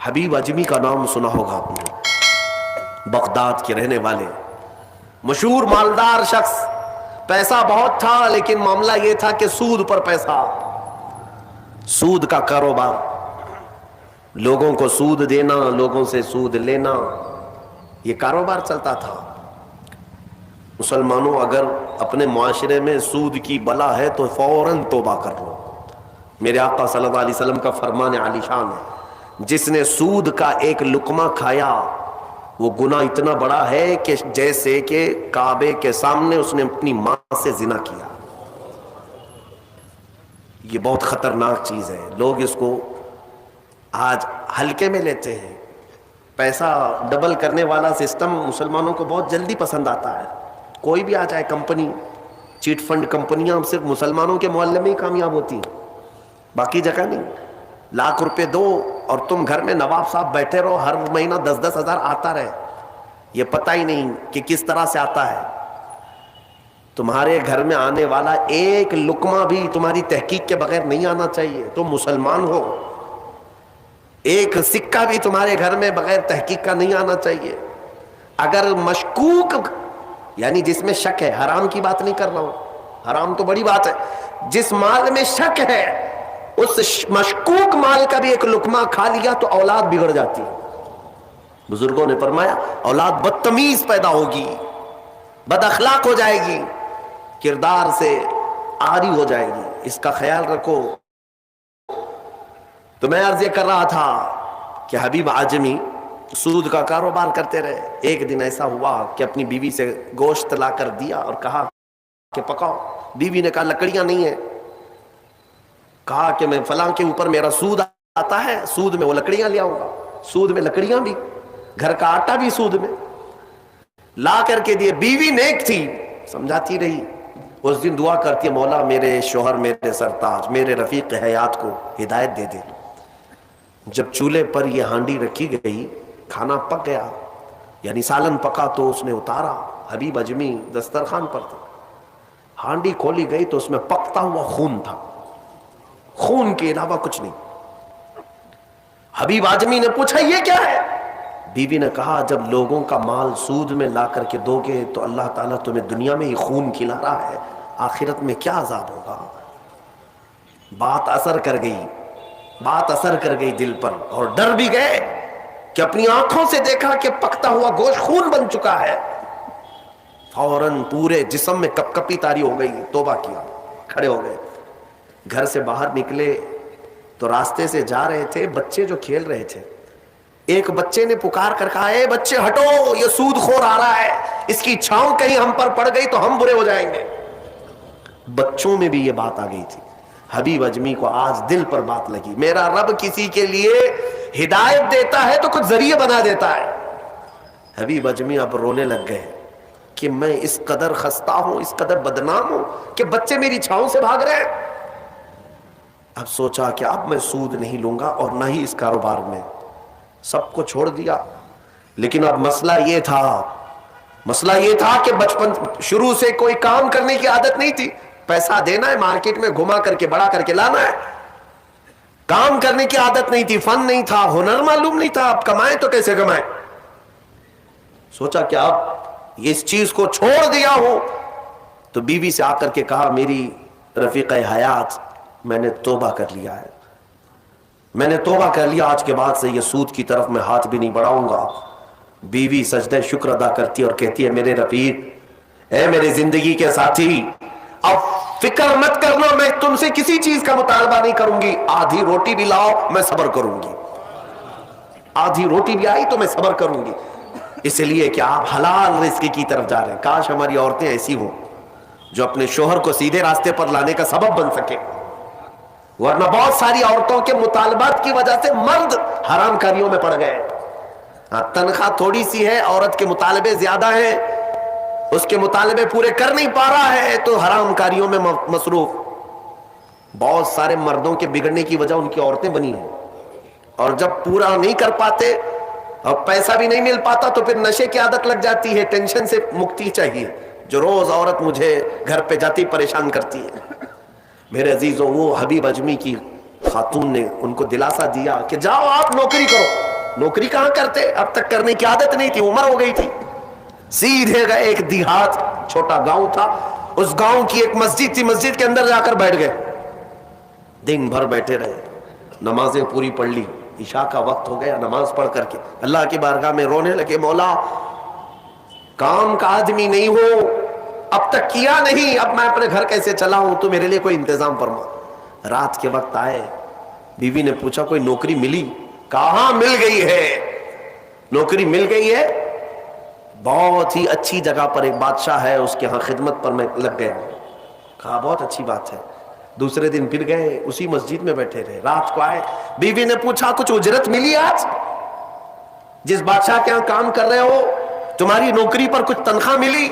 حبیب اجمی کا نام سنا ہوگا آپ نے، بغداد کے رہنے والے مشہور مالدار شخص، پیسہ بہت تھا لیکن معاملہ یہ تھا کہ سود پر پیسہ، سود کا کاروبار، لوگوں کو سود دینا، لوگوں سے سود لینا، یہ کاروبار چلتا تھا۔ مسلمانوں اگر اپنے معاشرے میں سود کی بلا ہے تو فوراً توبہ کر لو۔ میرے آقا صلی اللہ علیہ وسلم کا فرمان عالی شان ہے، جس نے سود کا ایک لقمہ کھایا وہ گناہ اتنا بڑا ہے کہ جیسے کہ کعبے کے سامنے اس نے اپنی ماں سے زنا کیا۔ یہ بہت خطرناک چیز ہے، لوگ اس کو آج ہلکے میں لیتے ہیں۔ پیسہ ڈبل کرنے والا سسٹم مسلمانوں کو بہت جلدی پسند آتا ہے۔ کوئی بھی آ جائے کمپنی، چیٹ فنڈ کمپنیاں صرف مسلمانوں کے محلے میں ہی کامیاب ہوتی ہیں، باقی جگہ نہیں۔ لاکھ روپے دو اور تم گھر میں نواب صاحب بیٹھے رہو، ہر مہینہ 10-10 ہزار آتا رہے، یہ پتہ ہی نہیں کہ کس طرح سے آتا ہے۔ تمہارے گھر میں آنے والا ایک لقمہ بھی تمہاری تحقیق کے بغیر نہیں آنا چاہیے، تم مسلمان ہو۔ ایک سکہ بھی تمہارے گھر میں بغیر تحقیق کا نہیں آنا چاہیے۔ اگر مشکوک، یعنی جس میں شک ہے، حرام کی بات نہیں کر رہا ہوں، حرام تو بڑی بات ہے، جس مال میں شک ہے اس مشکوک مال کا بھی ایک لقمہ کھا لیا تو اولاد بگڑ جاتی ہے۔ بزرگوں نے فرمایا اولاد بدتمیز پیدا ہوگی، بد اخلاق ہو جائے گی، کردار سے عاری ہو جائے گی، اس کا خیال رکھو۔ تو میں عرض یہ کر رہا تھا کہ حبیب اعجمی سود کا کاروبار کرتے رہے۔ ایک دن ایسا ہوا کہ اپنی بیوی سے گوشت لا کر دیا اور کہا کہ پکاؤ۔ بیوی نے کہا لکڑیاں نہیں ہیں۔ کہا کہ میں فلاں کے اوپر میرا سود آتا ہے، سود میں وہ لکڑیاں لے آؤں گا، سود میں لکڑیاں بھی، گھر کا آٹا بھی سود میں لا کر کے دیے۔ بیوی نیک تھی، سمجھاتی رہی۔ اس دن دعا کرتی ہے مولا میرے شوہر، میرے سرتاج، میرے رفیق حیات کو ہدایت دے دے۔ جب چولہے پر یہ ہانڈی رکھی گئی، کھانا پک گیا، یعنی سالن پکا، تو اس نے اتارا، حبیب اجمی دسترخوان پر تھا۔ ہانڈی کھولی گئی تو اس میں پکتا ہوا خون تھا، خون کے علاوہ کچھ نہیں۔ حبیب اعجمی نے پوچھا یہ کیا ہے؟ بیوی نے کہا جب لوگوں کا مال سود میں لا کر کے دو گے تو اللہ تعالیٰ تمہیں دنیا میں ہی خون کھلا رہا ہے، آخرت میں کیا عذاب ہوگا۔ بات اثر کر گئی، بات اثر کر گئی دل پر، اور ڈر بھی گئے کہ اپنی آنکھوں سے دیکھا کہ پکتا ہوا گوشت خون بن چکا ہے۔ فوراً پورے جسم میں کپ کپی طاری ہو گئی، توبہ کیا، کھڑے ہو گئے۔ گھر سے باہر نکلے تو راستے سے جا رہے تھے، بچے جو کھیل رہے تھے، ایک بچے نے پکار کر کہا اے بچے ہٹو، یہ سود خور آ رہا ہے، اس کی چھاؤں کہیں ہم پر پڑ گئی تو ہم برے ہو جائیں گے۔ بچوں میں بھی یہ بات آ گئی تھی۔ حبیب اجمی کو آج دل پر بات لگی، میرا رب کسی کے لیے ہدایت دیتا ہے تو کچھ ذریعہ بنا دیتا ہے۔ حبیب اجمی اب رونے لگ گئے کہ میں اس قدر خستہ ہوں، اس قدر بدنام ہوں کہ بچے میری چھاؤں سے بھاگ رہے ہیں۔ اب سوچا کہ اب میں سود نہیں لوں گا اور نہ ہی اس کاروبار میں، سب کو چھوڑ دیا۔ لیکن اب مسئلہ یہ تھا کہ بچپن شروع سے کوئی کام کرنے کی عادت نہیں تھی، پیسہ دینا ہے، مارکیٹ میں گھما کر کے بڑا کر کے لانا ہے، کام کرنے کی عادت نہیں تھی، فن نہیں تھا، ہنر معلوم نہیں تھا، اب کمائیں تو کیسے کمائیں۔ سوچا کہ اب اس چیز کو چھوڑ دیا ہوں، تو بیوی سے آ کر کے کہا میری رفیق حیات میں نے توبہ کر لیا ہے، میں نے توبہ کر لیا، آج کے بعد سے یہ سود کی طرف میں ہاتھ بھی نہیں بڑھاؤں گا۔ بیوی سجدہ شکر ادا کرتی اور کہتی ہے میرے رفیق، اے میرے زندگی کے ساتھی، اب فکر مت کرنا، میں تم سے کسی چیز کا مطالبہ نہیں کروں گی، آدھی روٹی بھی لاؤ میں صبر کروں گی، آدھی روٹی بھی آئی تو میں صبر کروں گی، اس لیے کہ آپ حلال رزق کی طرف جا رہے ہیں۔ کاش ہماری عورتیں ایسی ہوں جو اپنے شوہر کو سیدھے راستے پر لانے کا سبب بن سکے، ورنہ بہت ساری عورتوں کے مطالبات کی وجہ سے مرد حرام کاریوں میں پڑ گئے۔ تنخواہ تھوڑی سی ہے، عورت کے مطالبے زیادہ ہیں، اس کے مطالبے پورے کر نہیں پا رہا ہے تو حرام کاریوں میں مصروف۔ بہت سارے مردوں کے بگڑنے کی وجہ ان کی عورتیں بنی ہیں، اور جب پورا نہیں کر پاتے اور پیسہ بھی نہیں مل پاتا تو پھر نشے کی عادت لگ جاتی ہے، ٹینشن سے مکتی چاہیے، جو روز عورت مجھے گھر پہ جاتی پریشان کرتی ہے۔ میرے عزیزوں، وہ حبیب اجمی کی خاتون نے ان کو دلاسا دیا کہ جاؤ آپ نوکری کرو، نوکری کہاں کرتے, اب تک کرنے کی عادت نہیں تھی, عمر ہو گئی تھی. سیدھے گئے, ایک دیہات چھوٹا گاؤں تھا, اس گاؤں کی ایک مسجد تھی, مسجد کے اندر جا کر بیٹھ گئے. دن بھر بیٹھے رہے, نمازیں پوری پڑھ لی, عشاء کا وقت ہو گیا, نماز پڑھ کر کے اللہ کی بارگاہ میں رونے لگے, مولا کام کا آدمی نہیں ہو, اب تک کیا نہیں, اب میں اپنے گھر کیسے چلاؤں, تو میرے لیے کوئی انتظام فرما. رات کے وقت آئے, بیوی نے پوچھا کوئی نوکری ملی؟ کہاں مل گئی ہے, نوکری مل گئی ہے, بہت ہی اچھی جگہ پر ایک بادشاہ ہے, اس کے ہاں خدمت پر میں لگ گیا. کہا بہت اچھی بات ہے. دوسرے دن پھر گئے, اسی مسجد میں بیٹھے رہے. رات کو آئے, بیوی نے پوچھا کچھ اجرت ملی آج, جس بادشاہ کے ہاں کام کر رہے ہو تمہاری نوکری پر کچھ تنخواہ ملی؟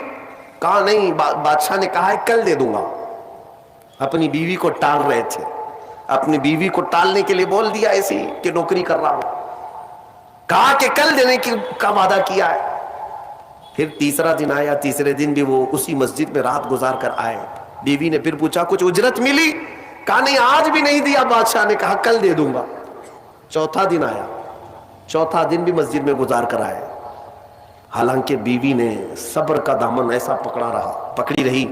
کہا نہیں, بادشاہ نے کہا ہے کل دے دوں گا. اپنی بیوی کو ٹال رہے تھے, اپنی بیوی کو ٹالنے کے لیے بول دیا ایسی کہ نوکری کر رہا ہوں, کہا کہ کل دینے کا وعدہ کیا ہے. پھر تیسرا دن آیا, تیسرے دن بھی وہ اسی مسجد میں رات گزار کر آئے. بیوی نے پھر پوچھا کچھ اجرت ملی؟ کہا نہیں آج بھی نہیں دیا بادشاہ نے, کہا کل دے دوں گا. چوتھا دن آیا, چوتھا دن بھی مسجد میں گزار کر آئے. حالانکہ بیوی نے صبر کا دامن ایسا پکڑی رہی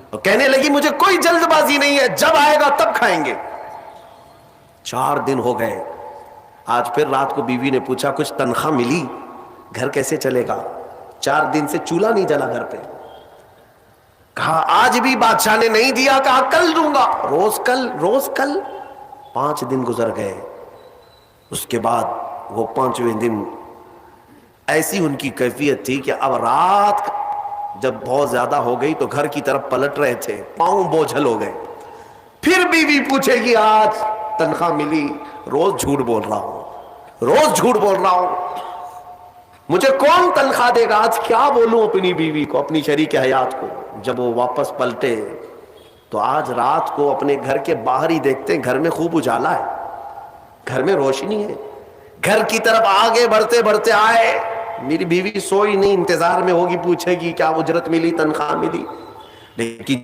اور کہنے لگی مجھے کوئی جلد بازی نہیں ہے, جب آئے گا تب کھائیں گے. 4 دن ہو گئے. آج پھر رات کو بیوی نے پوچھا کچھ تنخواہ ملی, گھر کیسے چلے گا؟ 4 دن سے چولہا نہیں جلا گھر پہ. کہا آج بھی بادشاہ نے نہیں دیا, کہا کل دوں گا, روز کل روز کل. 5 دن گزر گئے. اس کے بعد وہ 5ویں دن ایسی ان کی کیفیت تھی کہ اب رات جب بہت زیادہ ہو گئی تو گھر کی طرف پلٹ رہے تھے, پاؤں بوجھل ہو گئے. پھر بیوی پوچھے گی آج تنخواہ ملی؟ روز جھوٹ بول رہا ہوں, روز جھوٹ بول رہا ہوں, مجھے کون تنخواہ دے گا؟ آج کیا بولوں اپنی بیوی کو, اپنی شریک حیات کو. جب وہ واپس پلٹے تو آج رات کو اپنے گھر کے باہر ہی دیکھتے ہیں گھر میں خوب اجالا ہے, گھر میں روشنی ہے. گھر کی طرف آگے بڑھتے بڑھتے آئے, میری بیوی سوئی نہیں, انتظار میں ہوگی, پوچھے گی کیا اجرت ملی, تنخواہ ملی. لیکن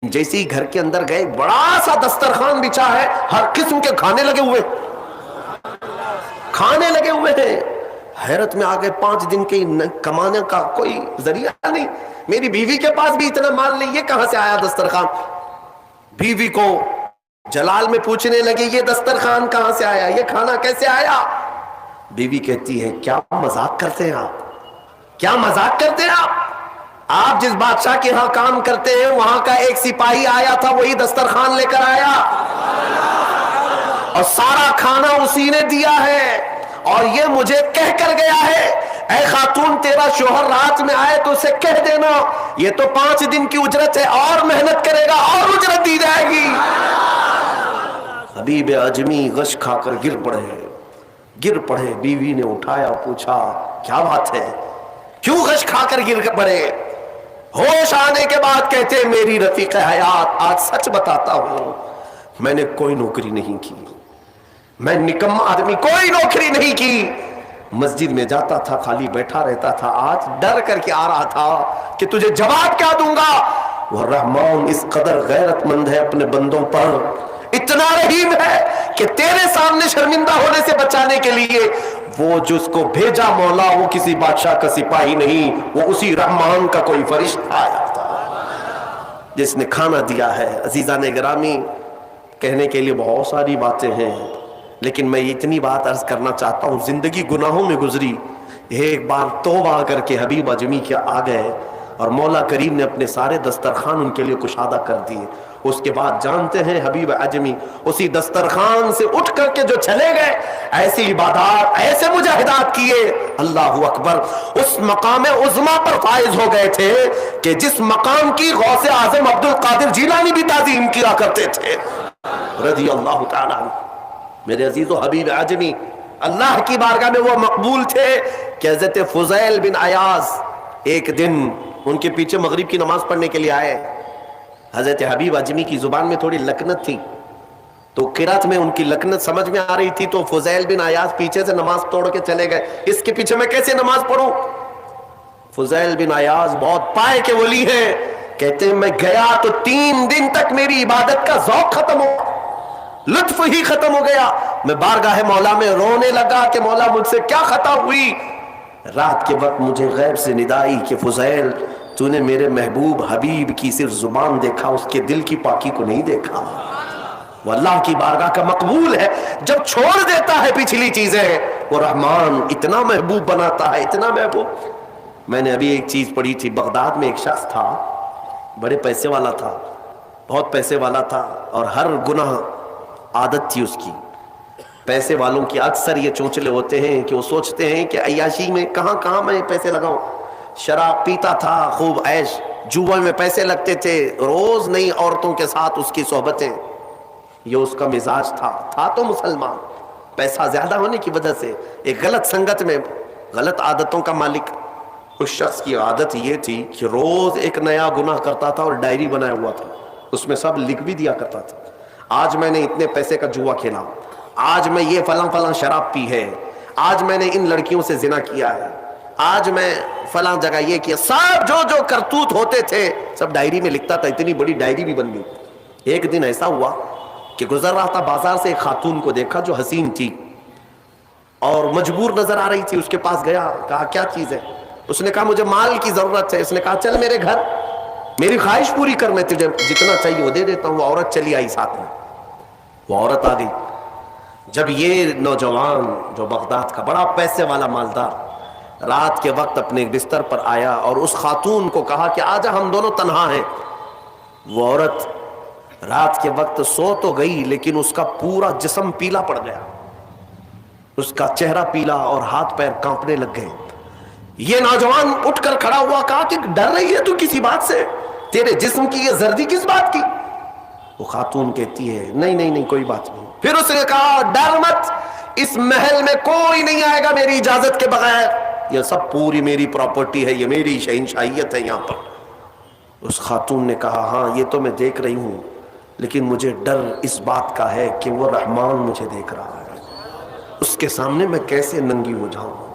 جیسے ہی گھر کے اندر گئے, بڑا سا دسترخوان بچھا ہے, ہر قسم کے کھانے لگے ہوئے, کھانے لگے ہوئے ہیں. حیرت میں آگے, 5 دن کے کمانے کا کوئی ذریعہ نہیں, میری بیوی کے پاس بھی اتنا مال نہیں, یہ کہاں سے آیا دسترخوان؟ بیوی کو جلال میں پوچھنے لگے یہ دسترخوان کہاں سے آیا, یہ کھانا کیسے آیا؟ بیوی کہتی ہے کیا مذاق کرتے ہیں آپ, کیا مذاق کرتے ہیں آپ؟ آپ جس بادشاہ کے ہاں کام کرتے ہیں وہاں کا ایک سپاہی آیا تھا, وہی دسترخوان لے کر آیا اور سارا کھانا اسی نے دیا ہے, اور یہ مجھے کہہ کر گیا ہے اے خاتون تیرا شوہر رات میں آئے تو اسے کہہ دینا یہ تو 5 دن کی اجرت ہے, اور محنت کرے گا اور اجرت دی جائے گی. حبیب اعجمی غش کھا کر گر پڑے. بیوی نے اٹھایا, پوچھا کیا بات ہے, کیوں غش کھا کر گر پڑے؟ ہوش آنے کے بعد کہتے میری رفیق حیات آج سچ بتاتا ہوں, میں نے کوئی نوکری نہیں کی, میں نکما آدمی, کوئی نوکری نہیں کی. مسجد میں جاتا تھا, خالی بیٹھا رہتا تھا. آج ڈر کر کے آ رہا تھا کہ تجھے جواب کیا دوں گا. وہ رحمان اس قدر غیرت مند ہے اپنے بندوں پر, اتنا رحیم ہے کہ تیرے سامنے شرمندہ ہونے سے بچانے کے لیے وہ جس کو بھیجا مولا وہ کسی بادشاہ کا سپاہی نہیں, وہ اسی رحمان کا کوئی فرشتہ آیا تھا جس نے کھانا دیا ہے. عزیزان گرامی, کہنے کے لیے بہت ساری باتیں ہیں, لیکن میں اتنی بات عرض کرنا چاہتا ہوں. زندگی گناہوں میں گزری, ایک بار توبہ کر کے حبیب اعجمی کے آ گئے اور مولا کریم نے اپنے سارے دسترخوان ان کے لیے کشادہ کر دیے. اس کے بعد جانتے ہیں حبیب اعجمی اسی دسترخوان سے اٹھ کر کے جو چلے گئے, ایسی عبادات, ایسے مجاہدات کیے, اللہ اکبر, اس مقام عظما پر فائز ہو گئے تھے کہ جس مقام کی غوث اعظم عبد القادر جیلانی بھی تعظیم کیا کرتے تھے رضی اللہ تعالیٰ عنہ. میرے عزیز و حبیب اعجمی اللہ کی بارگاہ میں وہ مقبول تھے کہ حضرت فضیل بن عیاض ایک دن ان کے پیچھے مغرب کی نماز پڑھنے کے لیے آئے. حضرت حبیب اعجمی کی زبان میں تھوڑی لکنت تھی, تو قرات میں ان کی لکنت سمجھ میں آ رہی تھی, تو فضیل بن عیاض پیچھے سے نماز توڑ کے چلے گئے, اس کے پیچھے میں کیسے نماز پڑھوں. فضیل بن عیاض بہت پائے کے ولی ہیں, کہتے ہیں میں گیا تو 3 دن تک میری عبادت کا ذوق ختم ہو, لطف ہی ختم ہو گیا. میں بارگاہ مولا میں رونے لگا کہ مولا مجھ سے کیا خطا ہوئی. رات کے وقت مجھے غیب سے ندائی کہ فضیل تو نے میرے محبوب حبیب کی صرف زبان دیکھا، اس کے دل کی پاکی کو نہیں دیکھا. وہ اللہ کی بارگاہ کا مقبول ہے، جب چھوڑ دیتا ہے پچھلی چیزیں وہ رحمان اتنا محبوب بناتا ہے، اتنا محبوب. میں نے ابھی ایک چیز پڑھی تھی، بغداد میں ایک شخص تھا، بڑے پیسے والا تھا، بہت پیسے والا تھا، اور ہر گناہ عادت تھی اس کی. پیسے والوں کی اکثر یہ چونچلے ہوتے ہیں کہ وہ سوچتے ہیں کہ عیاشی میں کہاں کہاں میں پیسے لگاؤں. شراب پیتا تھا، خوب عیش، جوا میں پیسے لگتے تھے، روز نئی عورتوں کے ساتھ اس کی صحبتیں. یہ اس کا مزاج تھا تو مسلمان، پیسہ زیادہ ہونے کی وجہ سے ایک غلط سنگت میں غلط عادتوں کا مالک. اس شخص کی عادت یہ تھی کہ روز ایک نیا گناہ کرتا تھا اور ڈائری بنایا ہوا تھا، اس میں سب لکھ بھی دیا کرتا تھا. آج میں نے اتنے پیسے کا جوا کھیلا، آج میں یہ فلاں شراب پی ہے، آج میں نے ان لڑکیوں سے زنا کیا ہے، آج میں فلاں جگہ یہ کیا. سب جو کرتوت ہوتے تھے سب ڈائری میں لکھتا تھا. اتنی بڑی ڈائری بھی بن گئی. ایک دن ایسا ہوا کہ گزر رہا تھا بازار سے، ایک خاتون کو دیکھا جو حسین تھی اور مجبور نظر آ رہی تھی. اس کے پاس گیا، کہا کیا چیز ہے؟ اس نے کہا مجھے مال کی ضرورت ہے. اس نے کہا چل میرے گھر، میری خواہش پوری کر، میں تجھے جتنا چاہیے وہ دے دیتا ہوں. وہ عورت چلی آئی ساتھ میں، وہ عورت آ گئی. جب یہ نوجوان جو بغداد کا بڑا پیسے والا مالدار رات کے وقت اپنے بستر پر آیا اور اس خاتون کو کہا کہ آجا ہم دونوں تنہا ہیں، وہ عورت رات کے وقت سو تو گئی لیکن اس کا پورا جسم پیلا پڑ گیا، اس کا چہرہ پیلا اور ہاتھ پیر کانپنے لگ گئے. یہ نوجوان اٹھ کر کھڑا ہوا، کہا کہ ڈر رہی ہے تو کسی بات سے؟ تیرے جسم کی یہ زردی کس بات کی؟ وہ خاتون کہتی ہے نہیں کوئی بات نہیں. پھر اس نے کہا ڈر مت، اس محل میں کوئی نہیں آئے گا میری اجازت کے بغیر، یہ سب پوری میری پراپرٹی ہے، یہ میری شہنشاہیت ہے یہاں پر. اس خاتون نے کہا ہاں یہ تو میں دیکھ رہی ہوں، لیکن مجھے ڈر اس بات کا ہے کہ وہ رحمان مجھے دیکھ رہا ہے، اس کے سامنے میں کیسے ننگی ہو جاؤں.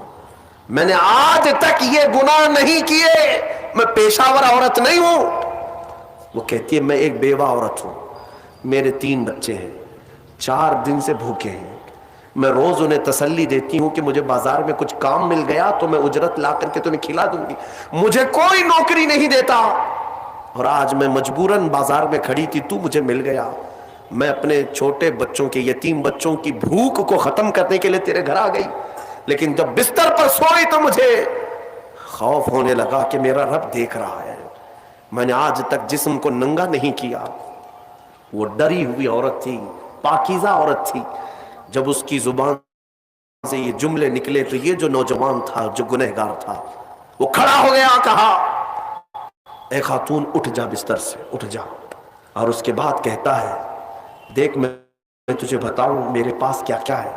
میں نے آج تک یہ گناہ نہیں کیے، میں پیشہ ور عورت نہیں ہوں. وہ کہتی ہے میں ایک بیوہ عورت ہوں، میرے 3 بچے ہیں، 4 دن سے بھوکے ہیں. میں روز انہیں تسلی دیتی ہوں کہ مجھے بازار میں کچھ کام مل گیا تو میں اجرت لا کر کے تمہیں کھلا دوں گی. مجھے کوئی نوکری نہیں دیتا اور آج میں مجبوراً بازار میں کھڑی تھی، تو مجھے مل گیا. میں اپنے چھوٹے بچوں کے، یتیم بچوں کی بھوک کو ختم کرنے کے لیے تیرے گھر آ گئی، لیکن جب بستر پر سوئی تو مجھے خوف ہونے لگا کہ میرا رب دیکھ رہا ہے. میں نے آج تک جسم کو ننگا نہیں کیا. وہ ڈری ہوئی عورت تھی، پاکیزہ عورت تھی. جب اس کی زبان سے یہ جملے نکلے تو یہ جو نوجوان تھا، جو گنہگار تھا، وہ کھڑا ہو گیا، کہا اے خاتون اٹھ جا، بستر سے اٹھ جا. اور اس کے بعد کہتا ہے دیکھ میں تجھے بتاؤں میرے پاس کیا کیا ہے.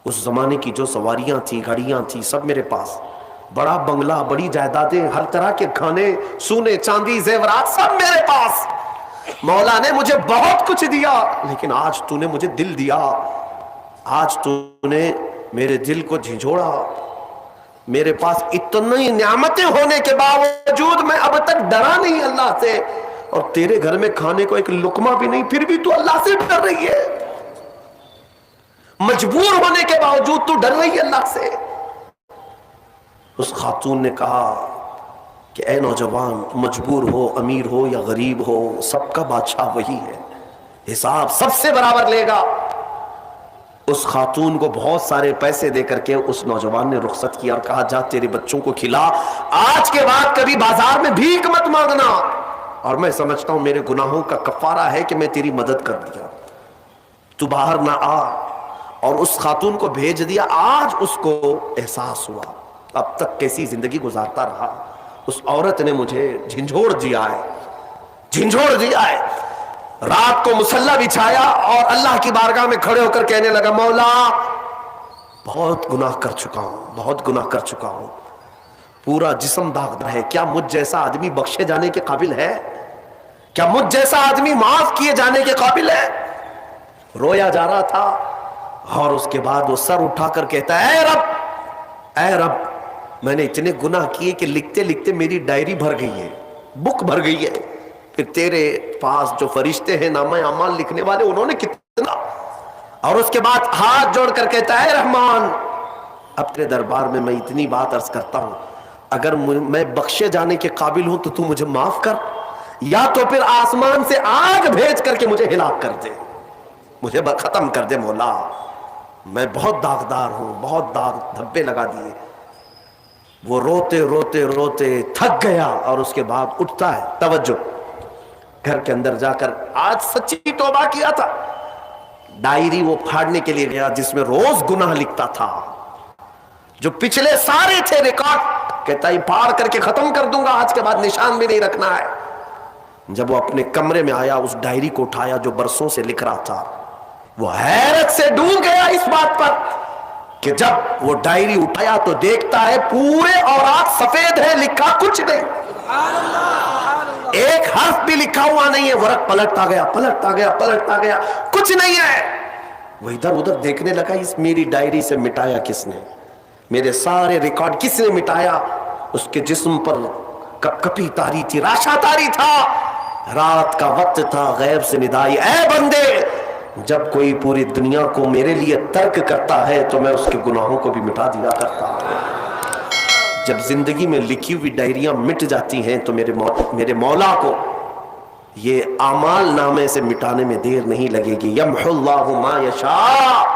اس زمانے کی جو سواریاں تھیں، گھڑیاں تھیں، سب میرے پاس، بڑا بنگلہ، بڑی جائیدادیں، ہر طرح کے کھانے، سونے چاندی، زیورات، سب میرے پاس. مولا نے مجھے بہت کچھ دیا، لیکن آج تو نے مجھے دل دیا، آج تو نے میرے دل کو جھنجھوڑا. میرے پاس اتنی نعمتیں ہونے کے باوجود میں اب تک ڈرا نہیں اللہ سے، اور تیرے گھر میں کھانے کو ایک لقمہ بھی نہیں، پھر بھی تو اللہ سے ڈر رہی ہے. مجبور ہونے کے باوجود تو ڈر رہی ہے اللہ سے. اس خاتون نے کہا کہ اے نوجوان، مجبور ہو، امیر ہو یا غریب ہو، سب کا بادشاہ وہی ہے، حساب سب سے برابر لے گا. اس خاتون کو بہت سارے پیسے دے کر کے اس نوجوان نے رخصت کیا اور کہا جا تیرے بچوں کو کھلا، آج کے بعد کبھی بازار میں بھیک مت مانگنا. اور میں سمجھتا ہوں میرے گناہوں کا کفارہ ہے کہ میں تیری مدد کر دیا، تو باہر نہ آ. اور اس خاتون کو بھیج دیا. آج اس کو احساس ہوا اب تک کیسی زندگی گزارتا رہا، اس عورت نے مجھے جھنجھوڑ دیا ہے، جھنجھوڑ دیا ہے. رات کو مصلی بچھایا اور اللہ کی بارگاہ میں کھڑے ہو کر کہنے لگا مولا بہت گناہ کر چکا ہوں، بہت گناہ کر چکا ہوں، پورا جسم داغدار ہے. کیا مجھ جیسا آدمی بخشے جانے کے قابل ہے؟ کیا مجھ جیسا آدمی معاف کیے جانے کے قابل ہے؟ رویا جا رہا تھا اور اس کے بعد وہ سر اٹھا کر کہتا ہے اے رب، اے رب، میں نے اتنے گناہ کیے کہ لکھتے لکھتے میری ڈائری بھر گئی ہے، بک بھر گئی ہے. پھر تیرے پاس جو فرشتے ہیں نامہ اعمال لکھنے والے، انہوں نے کتنا اور اس کے بعد ہاتھ جوڑ کر کہتا ہے رحمان اپنے دربار میں میں اتنی بات عرض کرتا ہوں، اگر میں بخشے جانے کے قابل ہوں تو مجھے معاف کر، یا تو پھر آسمان سے آگ بھیج کر کے مجھے ہلاک کر دے، مجھے ختم کر دے مولا، میں بہت داغدار ہوں، بہت داغ دھبے لگا دیے۔ وہ روتے روتے روتے تھک گیا اور اس کے بعد اٹھتا ہے، توجہ، گھر کے اندر جا کر آج سچی توبہ کیا تھا، ڈائری وہ پھاڑنے کے لیے گیا جس میں روز گناہ لکھتا تھا، جو پچھلے سارے تھے ریکارڈ، کہتا ہے پھاڑ کر کے ختم کر دوں گا، آج کے بعد نشان بھی نہیں رکھنا ہے۔ جب وہ اپنے کمرے میں آیا، اس ڈائری کو اٹھایا جو برسوں سے لکھ رہا تھا، وہ حیرت سے ڈوب گیا اس بات پر کہ جب وہ ڈائری اٹھایا تو دیکھتا ہے پورے اوراق سفید ہے، لکھا کچھ نہیں، ایک حرف بھی لکھا ہوا نہیں ہے۔ ورق پلٹتا گیا پلٹتا گیا پلٹتا گیا، کچھ نہیں ہے۔ وہ ادھر ادھر دیکھنے لگا، اس میری ڈائری سے مٹایا کس نے، میرے سارے ریکارڈ کس نے مٹایا؟ اس کے جسم پر کپ کپی تاری تھی، راشا تاری تھا، رات کا وقت تھا، غیب سے ندائی، اے بندے جب کوئی پوری دنیا کو میرے لیے ترک کرتا ہے تو میں اس کے گناہوں کو بھی مٹا دیا کرتا ہوں۔ جب زندگی میں لکھی ہوئی ڈائریاں مٹ جاتی ہیں تو میرے مولا کو یہ اعمال نامے سے مٹانے میں دیر نہیں لگے گی۔ یمحو اللہ ما یشاء،